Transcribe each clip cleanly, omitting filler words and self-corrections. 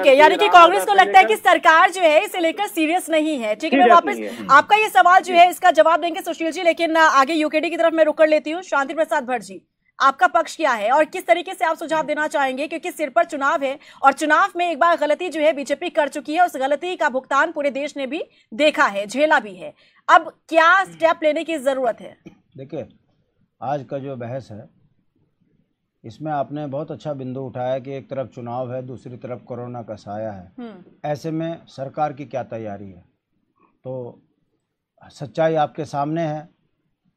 ठीक है, यानी कि कांग्रेस को लगता है कि सरकार जो है इसे लेकर सीरियस नहीं है। ठीक है, मैं वापस आपका ये सवाल जो है इसका जवाब देंगे सुशील जी, लेकिन आगे यूकेडी की तरफ मैं रुक कर लेती हूँ। शांति प्रसाद भट्ट जी, आपका पक्ष क्या है और किस तरीके से आप सुझाव देना चाहेंगे, क्योंकि सिर पर चुनाव है और चुनाव में एक बार गलती जो है बीजेपी कर चुकी है, उस गलती का भुगतान पूरे देश ने भी देखा है, झेला भी है। अब क्या स्टेप लेने की जरूरत है? देखिए, आज का जो बहस है इसमें आपने बहुत अच्छा बिंदु उठाया कि एक तरफ चुनाव है, दूसरी तरफ कोरोना का साया है। ऐसे में सरकार की क्या तैयारी है? तो सच्चाई आपके सामने है।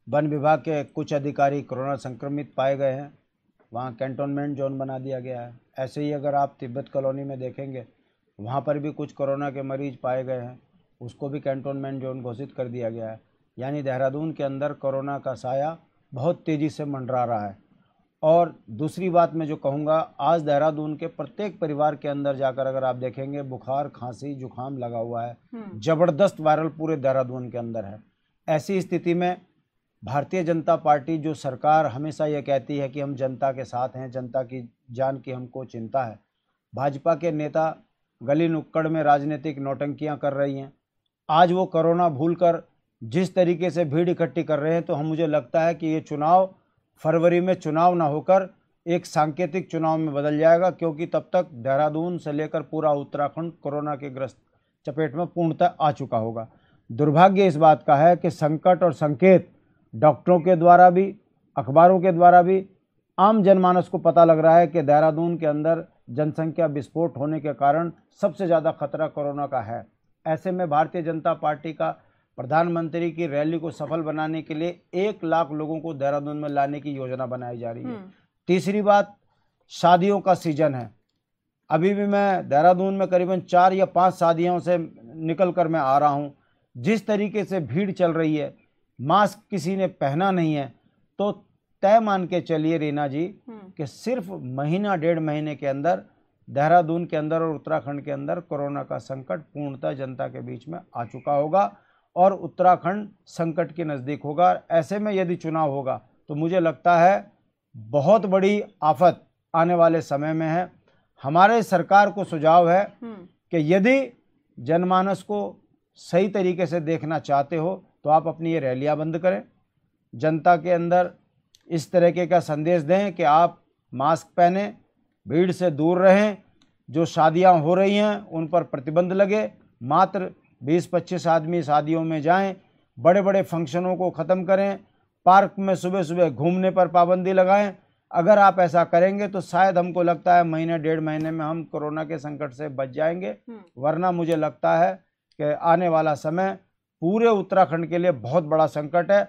वन विभाग के कुछ अधिकारी कोरोना संक्रमित पाए गए हैं, वहाँ कैंटोनमेंट जोन बना दिया गया है। ऐसे ही अगर आप तिब्बत कॉलोनी में देखेंगे, वहाँ पर भी कुछ कोरोना के मरीज पाए गए हैं, उसको भी कैंटोनमेंट जोन घोषित कर दिया गया है। यानी देहरादून के अंदर कोरोना का साया बहुत तेज़ी से मंडरा रहा है। और दूसरी बात मैं जो कहूँगा, आज देहरादून के प्रत्येक परिवार के अंदर जाकर अगर आप देखेंगे, बुखार, खांसी, जुकाम लगा हुआ है। ज़बरदस्त वायरल पूरे देहरादून के अंदर है। ऐसी स्थिति में भारतीय जनता पार्टी, जो सरकार हमेशा ये कहती है कि हम जनता के साथ हैं, जनता की जान की हमको चिंता है, भाजपा के नेता गली नुक्कड़ में राजनीतिक नौटंकियां कर रही हैं। आज वो कोरोना भूलकर जिस तरीके से भीड़ इकट्ठी कर रहे हैं, तो मुझे लगता है कि ये चुनाव फरवरी में चुनाव ना होकर एक सांकेतिक चुनाव में बदल जाएगा, क्योंकि तब तक देहरादून से लेकर पूरा उत्तराखंड कोरोना के ग्रस्त चपेट में पूर्णतः आ चुका होगा। दुर्भाग्य इस बात का है कि संकट और संकेत डॉक्टरों के द्वारा भी, अखबारों के द्वारा भी, आम जनमानस को पता लग रहा है कि देहरादून के अंदर जनसंख्या विस्फोट होने के कारण सबसे ज़्यादा खतरा कोरोना का है। ऐसे में भारतीय जनता पार्टी का प्रधानमंत्री की रैली को सफल बनाने के लिए 1 लाख लोगों को देहरादून में लाने की योजना बनाई जा रही है। तीसरी बात, शादियों का सीजन है। अभी भी मैं देहरादून में करीबन 4 या 5 शादियों से निकल कर मैं आ रहा हूँ। जिस तरीके से भीड़ चल रही है, मास्क किसी ने पहना नहीं है, तो तय मान के चलिए रीना जी कि सिर्फ महीना 1.5 महीने के अंदर देहरादून के अंदर और उत्तराखंड के अंदर कोरोना का संकट पूर्णतः जनता के बीच में आ चुका होगा और उत्तराखंड संकट के नज़दीक होगा। ऐसे में यदि चुनाव होगा तो मुझे लगता है बहुत बड़ी आफत आने वाले समय में है। हमारे सरकार को सुझाव है कि यदि जनमानस को सही तरीके से देखना चाहते हो तो आप अपनी ये रैलियां बंद करें, जनता के अंदर इस तरीके का संदेश दें कि आप मास्क पहने, भीड़ से दूर रहें, जो शादियां हो रही हैं उन पर प्रतिबंध लगे, मात्र 20-25 आदमी शादियों में जाएं, बड़े बड़े फंक्शनों को ख़त्म करें, पार्क में सुबह सुबह घूमने पर पाबंदी लगाएं। अगर आप ऐसा करेंगे तो शायद हमको लगता है महीने 1.5 महीने में हम कोरोना के संकट से बच जाएंगे, वरना मुझे लगता है कि आने वाला समय पूरे उत्तराखंड के लिए बहुत बड़ा संकट है।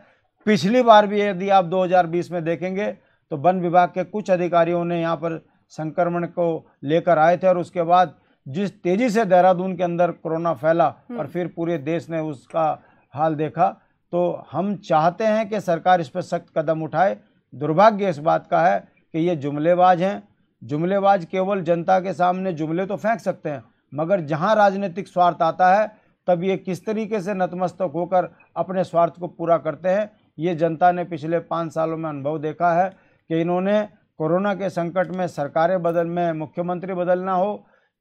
पिछली बार भी यदि आप 2020 में देखेंगे तो वन विभाग के कुछ अधिकारियों ने यहाँ पर संक्रमण को लेकर आए थे और उसके बाद जिस तेजी से देहरादून के अंदर कोरोना फैला और फिर पूरे देश ने उसका हाल देखा, तो हम चाहते हैं कि सरकार इस पर सख्त कदम उठाए। दुर्भाग्य इस बात का है कि ये जुमलेबाज हैं। जुमलेबाज केवल जनता के सामने जुमले तो फेंक सकते हैं, मगर जहां राजनीतिक स्वार्थ आता है तब ये किस तरीके से नतमस्तक होकर अपने स्वार्थ को पूरा करते हैं, ये जनता ने पिछले 5 सालों में अनुभव देखा है कि इन्होंने कोरोना के संकट में सरकारें में मुख्यमंत्री बदलना हो,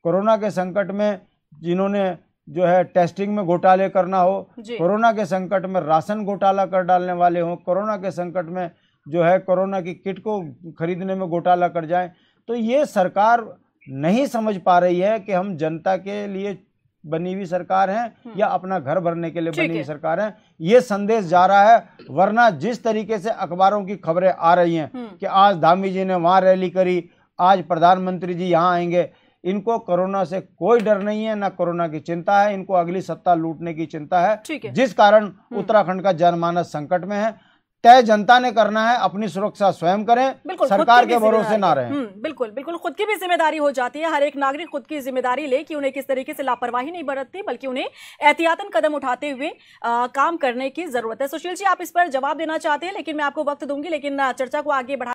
कोरोना के संकट में जिन्होंने जो है टेस्टिंग में घोटाले करना हो, कोरोना के संकट में राशन घोटाला कर डालने वाले हों, कोरोना के संकट में जो है कोरोना की किट को खरीदने में घोटाला कर जाएं, तो ये सरकार नहीं समझ पा रही है कि हम जनता के लिए बनी हुई सरकार है या अपना घर भरने के लिए बनी हुई सरकार है। ये संदेश जा रहा है, वरना जिस तरीके से अखबारों की खबरें आ रही हैं कि आज धामी जी ने वहां रैली करी, आज प्रधानमंत्री जी यहां आएंगे, इनको कोरोना से कोई डर नहीं है, ना कोरोना की चिंता है, इनको अगली सत्ता लूटने की चिंता है, जिस कारण उत्तराखंड का जनमानस संकट में है। तय जनता ने करना है, अपनी सुरक्षा स्वयं करें, सरकार के भरोसे ना रहें। बिल्कुल बिल्कुल, खुद की भी जिम्मेदारी हो जाती है। हर एक नागरिक खुद की जिम्मेदारी ले कि उन्हें किस तरीके से लापरवाही नहीं बरतती, बल्कि उन्हें एहतियातन कदम उठाते हुए काम करने की जरूरत है। सुशील जी, आप इस पर जवाब देना चाहते हैं, लेकिन मैं आपको वक्त दूंगी, लेकिन चर्चा को आगे बढ़ा